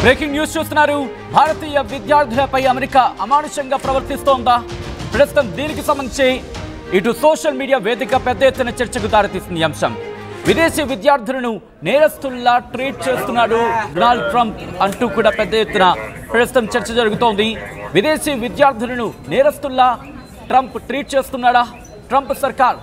Breaking news చూస్తున్నారు. భారతీయ విద్యార్థులపై America అమానుషంగా ప్రవర్తిస్తోందా? ప్రస్తుతం దీనికి సంబంధించి ఇటు సోషల్ మీడియా వేదిక పెద్ద ఎత్తున చర్చకు దారితీస్తుంది. అంశం విదేశీ విద్యార్థులను నేరస్తుల్లా ట్రీట్ చేస్తున్నాడు డొనాల్డ్ ట్రంప్ అంటూ కూడా పెద్ద ఎత్తున ప్రస్తుతం చర్చ జరుగుతోంది. విదేశీ విద్యార్థులను నేరస్తుల్లా ట్రంప్ ట్రీట్ చేస్తున్నాడా? ట్రంప్ సర్కార్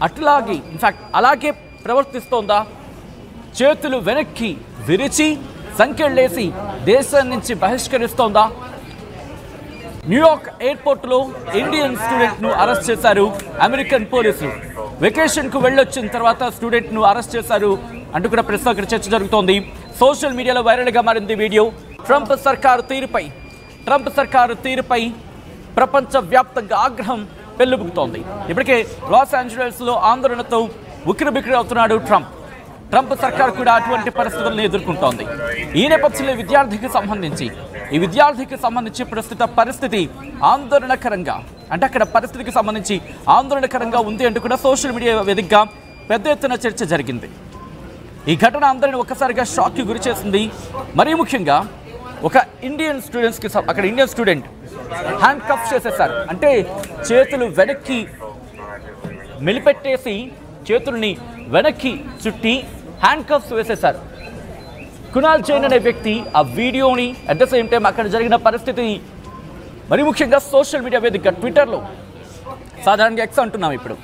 అట్లాగే ఇన్ఫాక్ట్ అలాగే ప్రవర్తిస్తోందా? చేతులు వెనక్కి విరిచి సంఖ్యలేసి దేశం నుంచి బహిష్కరిస్తోందా? న్యూయార్క్ ఎయిర్పోర్టులో ఇండియన్ స్టూడెంట్ను అరెస్ట్ చేశారు అమెరికన్ పోలీసులు. వెకేషన్కు వెళ్ళొచ్చిన తర్వాత స్టూడెంట్ను అరెస్ట్ చేశారు అంటూ కూడా ప్రస్తుతం అక్కడ చర్చ జరుగుతోంది. సోషల్ మీడియాలో వైరల్గా మారింది వీడియో. ట్రంప్ సర్కారు తీరుపై ప్రపంచవ్యాప్తంగా ఆగ్రహం పెల్లుబుకుతోంది. ఇప్పటికే లాస్ ఏంజలస్లో ఆందోళనతో ఉక్కిరిబిక్కిరి అవుతున్నాడు ట్రంప్ సర్కార్ కూడా అటువంటి పరిస్థితులను ఎదుర్కొంటోంది. ఈ నేపథ్యంలో ఈ విద్యార్థికి సంబంధించి ప్రస్తుత పరిస్థితి ఆందోళనకరంగా అక్కడ పరిస్థితికి సంబంధించి ఆందోళనకరంగా ఉంది అంటూ కూడా సోషల్ మీడియా వేదికగా పెద్ద ఎత్తున చర్చ జరిగింది. ఈ ఘటన అందరిని ఒక్కసారిగా షాక్కి గురి చేసింది. మరీ ముఖ్యంగా ఒక ఇండియన్ స్టూడెంట్ హ్యాండ్ కఫ్ చేసేసారు. అంటే చేతులు వెనక్కి మెలిపెట్టేసి చేతుల్ని వెనక్కి చుట్టి హ్యాండ్ కఫ్స్ వేసేశారు. కునాల్ జైన్ అనే వ్యక్తి ఆ వీడియోని అట్ ద సేమ్ టైం అక్కడ జరిగిన పరిస్థితిని మరి ముఖ్యంగా సోషల్ మీడియా వేదికగా ట్విట్టర్లో, సాధారణంగా ఎక్స్ అంటున్నాం, ఇప్పుడు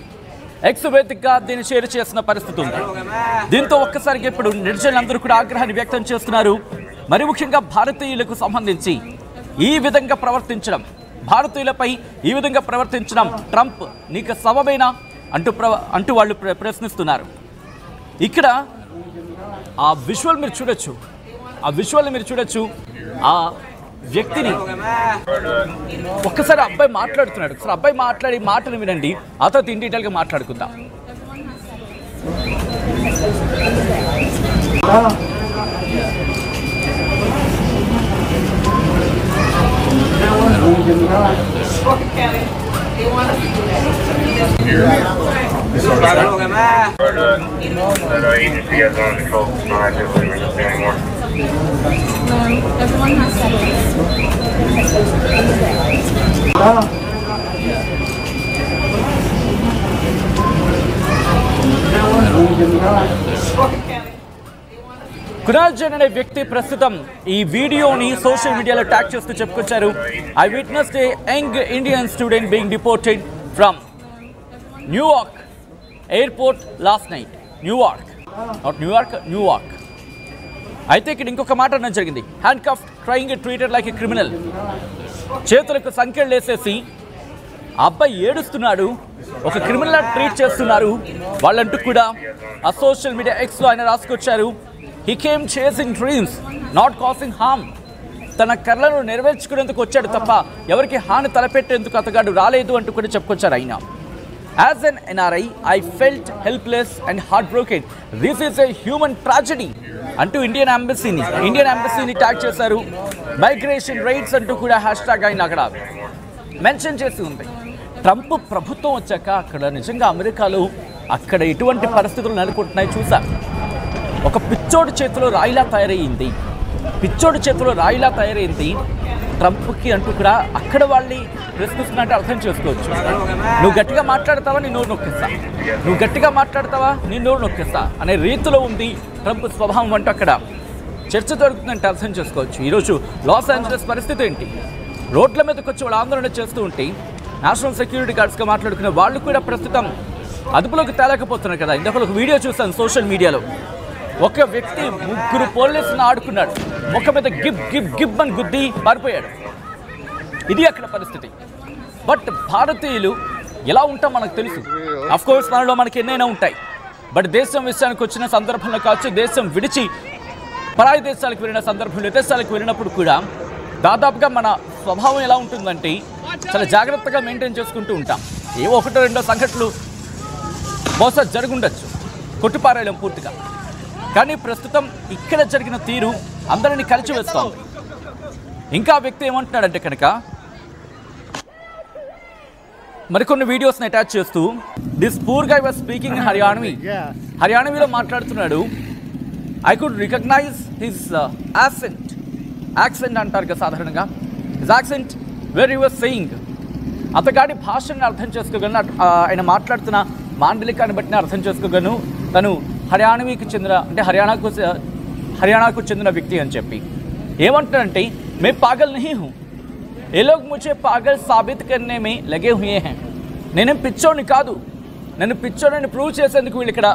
ఎక్స్ వేదికగా దీన్ని షేర్ చేసిన పరిస్థితి ఉంది. దీంతో ఒక్కసారిగా ఇప్పుడు నెటిజన్లందరూ కూడా ఆగ్రహాన్ని వ్యక్తం చేస్తున్నారు. మరి ముఖ్యంగా భారతీయులకు సంబంధించి భారతీయులపై ఈ విధంగా ప్రవర్తించడం ట్రంప్ నీకు సబబేనా అంటూ వాళ్ళు ప్రశ్నిస్తున్నారు. ఇక్కడ ఆ విజువల్ మీరు చూడొచ్చు. ఆ వ్యక్తిని ఒక్కసారి అబ్బాయి మాట్లాడుతున్నాడు. ఒకసారి అబ్బాయి మాట్లాడి మాటలు వినండి. ఆ తర్వాత ఇన్ డీటెయిల్గా మాట్లాడుకుందాం. కునాల్ జైన్ అనే వ్యక్తి ప్రస్తుతం ఈ వీడియోని సోషల్ మీడియాలో ట్యాగ్ చేస్తూ చెప్పుకొచ్చారు. I witnessed A young Indian student being deported from New York airport last night. New York అయితే ఇక్కడ ఇంకొక మాట అన్నది జరిగింది. Hand cough trying treated like a criminal. చేతులకు సంఖ్యలు వేసేసి ఆ అబ్బాయి ఏడుస్తున్నాడు, ఒక క్రిమినల్ ట్రీట్ చేస్తున్నారు వాళ్ళంటూ కూడా ఆ సోషల్ మీడియా ఎక్స్లో ఆయన రాసుకొచ్చారు. He came chasing dreams not causing harm. తన కర్లను నెరవేర్చుకునేందుకు వచ్చాడు తప్ప ఎవరికి హాని తలపెట్టేందుకు అతగాడు రాలేదు అంటూ కూడా చెప్పుకొచ్చారు ఆయన. As N NRI, I felt helpless and heartbroken. This is a human tragedy అంటూ ఇండియన్ ఎంబసీని ట్యాగ్ చేశారు. మైగ్రేషన్ రైట్స్ అంటూ కూడా హ్యాష్ ట్యాగ్ ఆయన అక్కడ మెన్షన్ చేసి ఉంది. ట్రంప్ ప్రభుత్వం వచ్చాక అక్కడ నిజంగా అమెరికాలో అక్కడ ఎటువంటి పరిస్థితులు నెలకొంటున్నాయి చూసారు. ఒక పిచ్చోడి చేతిలో రాయిలా తయారైంది ట్రంప్కి అంటూ కూడా అక్కడ వాళ్ళని ప్రశ్నిస్తున్నట్టు అర్థం చేసుకోవచ్చు. నువ్వు గట్టిగా మాట్లాడతావా నీ నోరు నొక్కేస్తా అనే రీతిలో ఉంది ట్రంప్ స్వభావం అంటూ అక్కడ చర్చ జరుగుతుందంటే అర్థం చేసుకోవచ్చు. ఈరోజు లాస్ ఏంజలస్ పరిస్థితి ఏంటి? రోడ్ల మీదకి వచ్చి వాళ్ళు ఆందోళన చేస్తూ ఉంటే నేషనల్ సెక్యూరిటీ గార్డ్స్గా మాట్లాడుకునే వాళ్ళు కూడా ప్రస్తుతం అదుపులోకి తేలేకపోతున్నారు కదా. ఇందాక ఒక వీడియో చూసాను సోషల్ మీడియాలో. ఒక వ్యక్తి 3 పోలీసులను ఆడుకున్నాడు, ముఖం మీద గిబ్ అని గుద్ది పారిపోయాడు. ఇది అక్కడ పరిస్థితి. బట్ భారతీయులు ఎలా ఉంటాం మనకు తెలుసు. అఫ్ కోర్స్ మనలో మనకి ఎన్నైనా ఉంటాయి. బట్ దేశం విషయానికి వచ్చిన సందర్భంలో కావచ్చు, దేశం విడిచి పరాయి దేశాలకు వెళ్ళిన సందర్భంలో, విదేశాలకు వెళ్ళినప్పుడు కూడా దాదాపుగా మన స్వభావం ఎలా ఉంటుందంటే చాలా జాగ్రత్తగా మెయింటైన్ చేసుకుంటూ ఉంటాం. ఏవో 1-2 సంఘటనలు బహుశా జరుగుండొచ్చు, కొట్టిపారేయడం పూర్తిగా. కానీ ప్రస్తుతం ఇక్కడ జరిగిన తీరు అందరినీ కలిచివేస్తోంది. ఇంకా వ్యక్తి ఏమంటున్నాడంటే కనుక మరికొన్ని వీడియోస్ని అటాచ్ చేస్తూ this poor guy was speaking in హర్యాణవీలో మాట్లాడుతున్నాడు. I could recognize his accent. Accent అంటారు కదా సాధారణంగా. His accent where you were saying, అతగాడి భాషను అర్థం చేసుకోగలను, ఆయన మాట్లాడుతున్న మాండలికాన్ని బట్టి అర్థం చేసుకోగలను తను హర్యానాకి చెందిన అంటే హర్యానాకు చెందిన వ్యక్తి అని చెప్పి. ఏమంటారంటే మే పాగల్ నహీ హూ, ఏ లోగ్ ముझे పాగల్ సాబిత్ కర్నే మే లగే హుయే హై. నేనేం పిచ్చోని కాదు, నేను పిచ్చోని ప్రూవ్ చేసేందుకు వీళ్ళు ఇక్కడ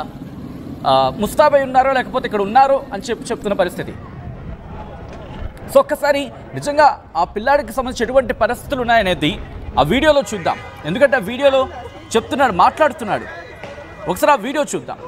ముస్తాబై ఉన్నారో లేకపోతే ఇక్కడ ఉన్నారో అని చెప్తున్న పరిస్థితి. సో ఒక్కసారి నిజంగా ఆ పిల్లాడికి సంబంధించి ఎటువంటి పరిస్థితులు ఉన్నాయనేది ఆ వీడియోలో చూద్దాం. ఎందుకంటే ఆ వీడియోలో చెప్తున్నాడు, మాట్లాడుతున్నాడు. ఒకసారి ఆ వీడియో చూద్దాం.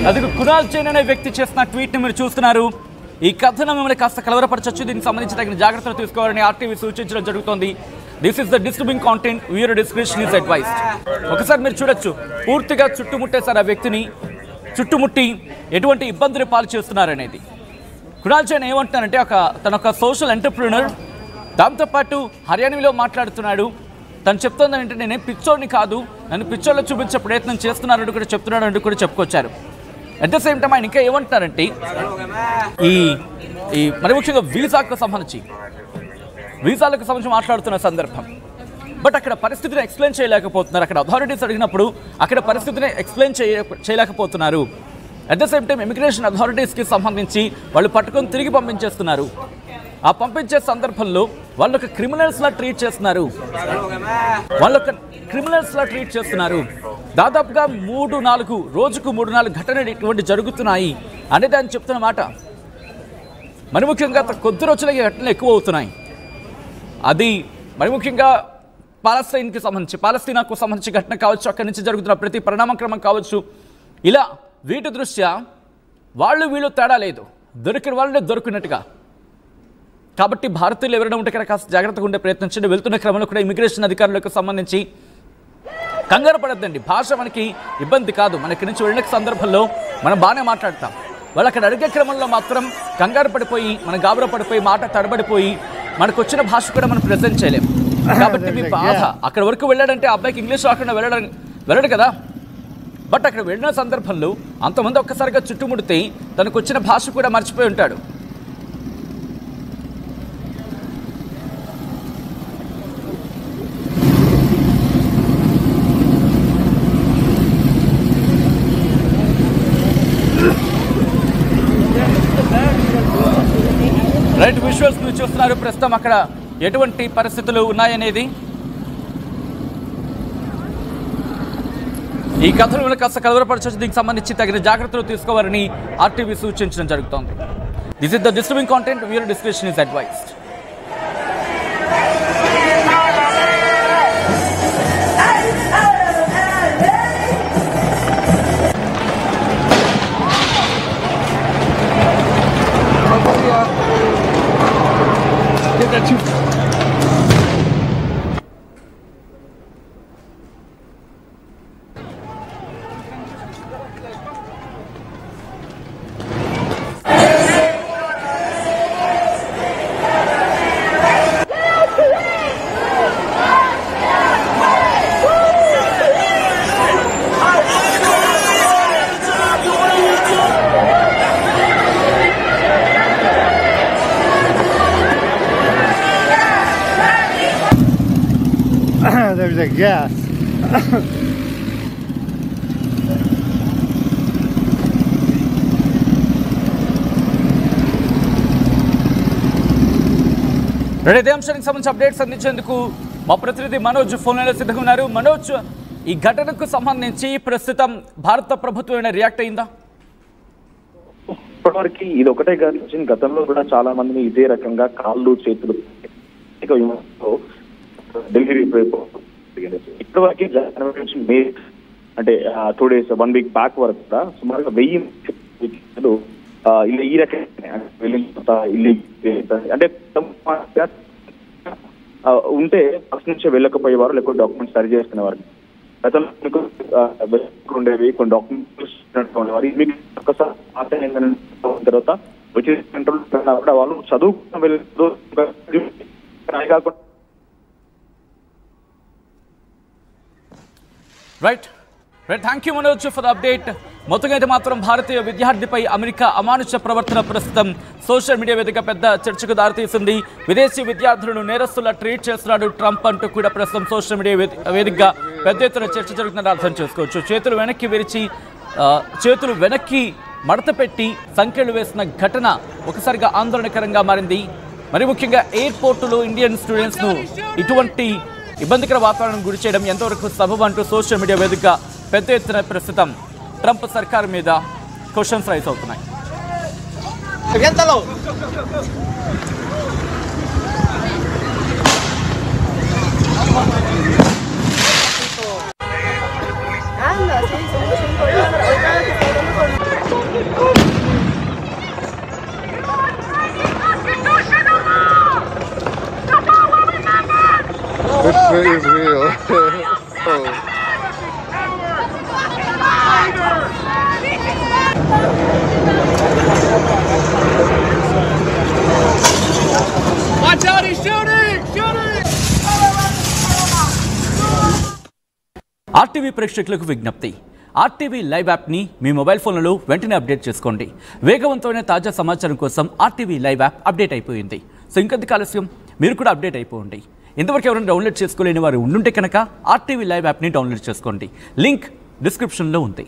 అది కునాల్ జైన్ అనే వ్యక్తి చేసిన ట్వీట్ని మీరు చూస్తున్నారు. ఈ కథనం మిమ్మల్ని కాస్త కలవరపరచవచ్చు, దీనికి సంబంధించి తగిన జాగ్రత్తలు తీసుకోవాలని ఆర్టీవీ సూచించడం జరుగుతోంది. This is the disturbing content, viewer description is advised. ఒకసారి మీరు చూడొచ్చు, పూర్తిగా చుట్టుముట్టేశారు ఆ వ్యక్తిని, చుట్టుముట్టి ఎటువంటి ఇబ్బందులు పాలు చేస్తున్నారనేది. కునాల్ జైన్ ఏమంటున్నారంటే తన ఒక సోషల్ ఎంటర్ప్రినర్, దాంతోపాటు హర్యానాలో మాట్లాడుతున్నాడు. తను చెప్తోంది అంటే నేనే పిచ్చోడిని కాదు, నన్ను పిచ్చోళ్ళు చూపించే ప్రయత్నం చేస్తున్నారంటూ కూడా చెప్తున్నాడు అంటూ కూడా చెప్పుకొచ్చారు. అట్ ద సేమ్ టైం ఆయన ఇంకా ఏమంటున్నారంటే ఈ మరి ముఖ్యంగా వీసాలకు సంబంధించి మాట్లాడుతున్న సందర్భం, బట్ అక్కడ పరిస్థితిని ఎక్స్ప్లెయిన్ చేయలేకపోతున్నారు. అక్కడ అథారిటీస్ అడిగినప్పుడు అక్కడ పరిస్థితిని ఎక్స్ప్లెయిన్ చేయలేకపోతున్నారు. At the same time immigration అథారిటీస్కి సంబంధించి వాళ్ళు పట్టుకొని తిరిగి పంపించేస్తున్నారు. ఆ పంపించే సందర్భంలో వాళ్ళొక క్రిమినల్స్లా ట్రీట్ చేస్తున్నారు. దాదాపుగా 3-4 రోజుకు 3-4 ఘటనలు ఇటువంటి జరుగుతున్నాయి అనేది ఆయన చెప్తున్న మాట. మరి ముఖ్యంగా కొద్ది రోజులకి ఘటనలు ఎక్కువ అవుతున్నాయి. అది మరి ముఖ్యంగా పాలస్తీనాకు సంబంధించి ఘటన కావచ్చు, అక్కడి నుంచి జరుగుతున్న ప్రతి పరిణామక్రమం కావచ్చు. ఇలా వీటి దృష్ట్యా వీళ్ళు తేడా లేదు, దొరికిన వాళ్ళే దొరికినట్టుగా. కాబట్టి భారతీయులు ఎవరైనా ఉంటే కనుక కాస్త జాగ్రత్తగా ఉండే ప్రయత్నించండి. వెళ్తున్న క్రమంలో కూడా ఇమిగ్రేషన్ అధికారులకు సంబంధించి కంగారు పడద్దండి. భాష మనకి ఇబ్బంది కాదు, మనకి నుంచి వెళ్ళిన సందర్భంలో మనం బాగానే మాట్లాడతాం. వాళ్ళు అక్కడ అడిగే క్రమంలో మాత్రం కంగారు పడిపోయి, మనం గాబరా పడిపోయి, మాట తడబడిపోయి మనకు వచ్చిన భాష కూడా మనం ప్రెజెంట్ చేయలేం. కాబట్టి మీ బాధ అక్కడ వరకు వెళ్ళాడంటే అబ్బాయికి ఇంగ్లీష్ రాకుండా వెళ్ళడు కదా. బట్ అక్కడ వెళ్ళిన సందర్భంలో అంతమంది ఒక్కసారిగా చుట్టుముడితే తనకు వచ్చిన భాష కూడా మర్చిపోయి ఉంటాడు. రైట్, విజువల్స్ మీరు చూస్తున్నారు ప్రస్తుతం అక్కడ ఎటువంటి పరిస్థితులు ఉన్నాయనేది. ఈ కథను కాస్త కలవరపరచవచ్చు, దీనికి సంబంధించి తగిన జాగ్రత్తలు తీసుకోవాలని ఆర్టీవీ సూచించడం జరుగుతోంది. This is the disturbing content, viewer description is advised. There's a gas. ఇదే అంశానికి సంబంధించి అప్డేట్స్ అందించేందుకు మా ప్రతినిధి మనోజ్ ఫోన్ లైన్లో సిద్ధంగా ఉన్నారు. మనోజ్, ఈ ఘటనకు సంబంధించి ప్రస్తుతం భారత ప్రభుత్వం రియాక్ట్ అయిందా? ఇప్పటివరకు ఇది ఒకటే కాదు, గతంలో కూడా చాలా మందిని ఇదే రకంగా కాళ్ళు చేతులు ఢిల్లీ ఇప్పటివరకు జనవరి నుంచి మే అంటే 2 days 1 week బ్యాక్ వరకు కూడా సుమారుగా 1000 ఈ రకంగా అంటే ఉంటే ఫస్ట్ నుంచే వెళ్ళకపోయేవారు, లేకపోతే డాక్యుమెంట్స్ సరి చేసుకునేవారు. గతంలో ఉండేవి కొన్ని డాక్యుమెంట్స్ ఉండేవారు. మీకు ఒక్కసారి తర్వాత వచ్చే సెంటర్ కూడా వాళ్ళు చదువుకున్న వెళ్ళదు కాకుండా right thank you Manoj for the update. మొత్తంగా అయితే మాత్రం భారతీయ విద్యార్థిపై అమెరికా అమానుష ప్రవర్తన ప్రస్తుతం సోషల్ మీడియా వేదిక పెద్ద చర్చకు దారితీసింది. విదేశీ విద్యార్థులను నేరస్తులా ట్రీట్ చేస్తున్నాడు ట్రంప్ అంటూ కూడా ప్రస్తుతం సోషల్ మీడియా వేదికగా పెద్ద ఎత్తున చర్చ జరుగుతుందని అర్థం చేసుకోవచ్చు. చేతులు వెనక్కి విరిచి చేతులు వెనక్కి మడత పెట్టి సంఖ్యలు వేసిన ఘటన ఒకసారిగా ఆందోళనకరంగా మారింది. మరి ముఖ్యంగా ఎయిర్పోర్టులో ఇండియన్ స్టూడెంట్స్ను ఇటువంటి ఇబ్బందికర వాతావరణం గురి చేయడం ఎంతవరకు సబబు అంటూ సోషల్ మీడియా వేదిక పెద్ద ఎత్తున ప్రస్తుతం ట్రంప్ సర్కారు మీద క్వశ్చన్స్ రైజ్ అవుతున్నాయి. This shit is real. Oh. Watch out, he's shooting! RTV ప్రేక్షకులకు విజ్ఞప్తి, ఆర్టీవీ లైవ్ యాప్ని మీ మొబైల్ ఫోన్లలో వెంటనే అప్డేట్ చేసుకోండి. వేగవంతమైన తాజా సమాచారం కోసం ఆర్టీవీ లైవ్ యాప్ అప్డేట్ అయిపోయింది. సో ఇంకెందుకు ఆలస్యం, మీరు కూడా అప్డేట్ అయిపోండి. ఇంతవరకు ఎవరైనా డౌన్లోడ్ చేసుకోలేని వారు ఉండుంటే కనుక ఆర్టీవీ లైవ్ యాప్ని డౌన్లోడ్ చేసుకోండి. లింక్ డిస్క్రిప్షన్లో ఉంది.